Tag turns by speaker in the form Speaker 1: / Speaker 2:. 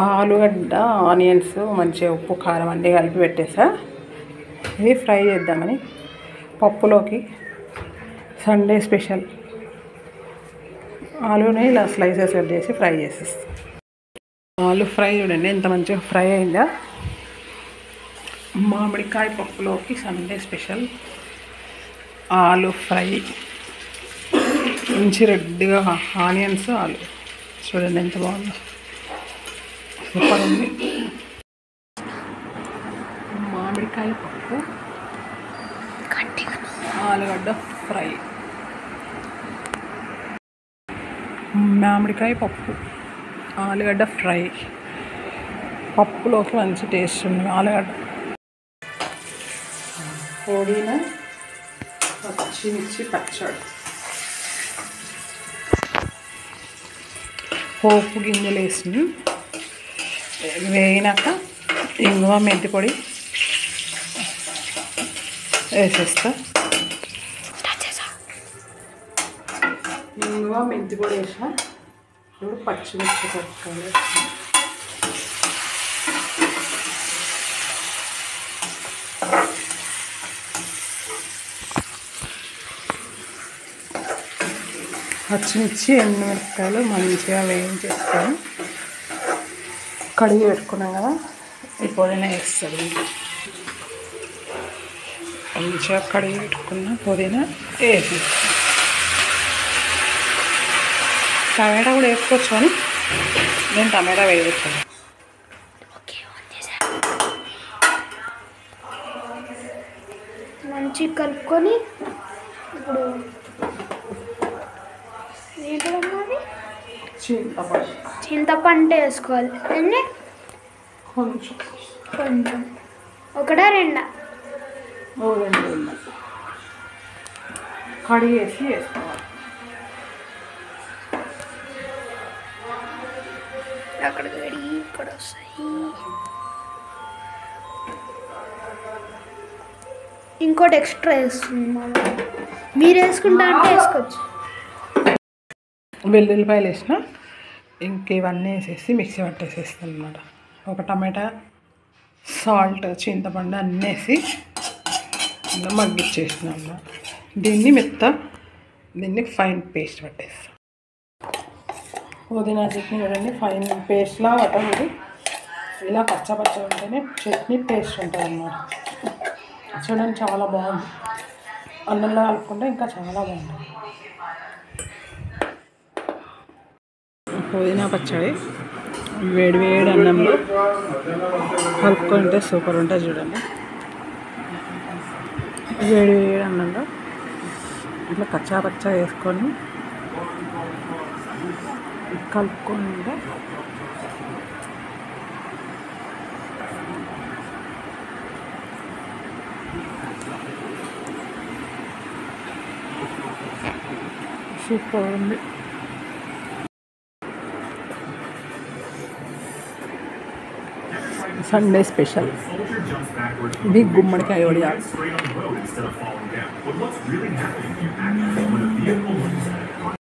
Speaker 1: ఆలుగడ్డ ఆనియన్స్ మంచిగా ఉప్పు కారం అన్నీ కలిపి పెట్టేసా. ఇది ఫ్రై చేద్దామని పప్పులోకి సండే స్పెషల్ ఆలుని ఇలా స్లైసెస్ కట్ చేసి ఫ్రై చేసేస్తాం. ఆలు ఫ్రై చూడండి ఎంత మంచిగా ఫ్రై అయిందా. మామిడికాయ పప్పులోకి సండే స్పెషల్ ఆలు ఫ్రై. మంచి రెడ్గా ఆనియన్స్ ఆలు చూడండి ఎంత బాగుందో, సూపర్ ఉంది. మామిడికాయ పప్పు ఆలుగడ్డ ఫ్రై. మామిడికాయ పప్పు ఆలుగడ్డ ఫ్రై పప్పులోకి మంచి టేస్ట్ ఉంది. ఆలుగడ్డ పుదీనా పచ్చిమిర్చి పచ్చడి. పోపు గింజలు వేసి వేగినాక ఇంగువ మెంతి పొడి వేసేస్తా. ఇంగువ మెంతి పొడి వేసా. ఇప్పుడు పచ్చిమిర్చి కలుపుకోవాలి. పచ్చిమిర్చి ఎండుమిరపకాయలు మంచిగా వేయించేస్తాను. కడిగి పెట్టుకున్నాం కదా, ఈ పుదీనా వేస్తుంది. మంచిగా కడిగి పెట్టుకున్న పుదీనా వేసేస్తాను. టమాటా కూడా వేసుకోవచ్చు అని నేను టమాటా వేయొచ్చాను.
Speaker 2: మంచిగా కలుపుకొని ఇప్పుడు చింతపండు వేసుకోవాలి. అన్నీ
Speaker 1: కొంచెం
Speaker 2: కొంచెం ఒకటా రెండా
Speaker 1: రెండు కడిగేసి వేసుకోవాలి.
Speaker 2: అక్కడ కడిగి ఇక్కడ వస్తాయి. ఇంకోటి ఎక్స్ట్రా వేస్తుంది. మీరు వేసుకుంటా అంటే వేసుకోవచ్చు.
Speaker 1: వెల్లుల్లిపాయలు వేసిన ఇంక ఇవన్నీ వేసేసి మిక్సీ పట్టేసేస్తాను అన్నమాట. ఒక టమాటా సాల్ట్ చింతపండు అన్నీ వేసి ఇలా మగ్గిచ్చేసిన అన్నమాట. దీన్ని ఫైన్ పేస్ట్ పట్టేస్తాను. పుదీనా చట్నీ చూడండి ఫైన్ పేస్ట్లా పట్టండి. ఇలా పచ్చ ఉంటేనే చట్నీ పేస్ట్ ఉంటుంది అన్నమాట. చూడండి చాలా బాగుంది. అన్నంలో కలుపుకుంటే ఇంకా చాలా బాగుంటుంది. పుదీనా పచ్చడి వేడి వేడి అన్నంలో కలుపుకుంటే సూపర్ ఉంటుంది. చూడండి వేడి వేడి అన్నంలో ఇట్లా పచ్చా వేసుకొని కలుపుకుంటే సూపర్ ఉంది. సండే స్పెషల్ ఇది గుమ్మడికాయ వడియాలు.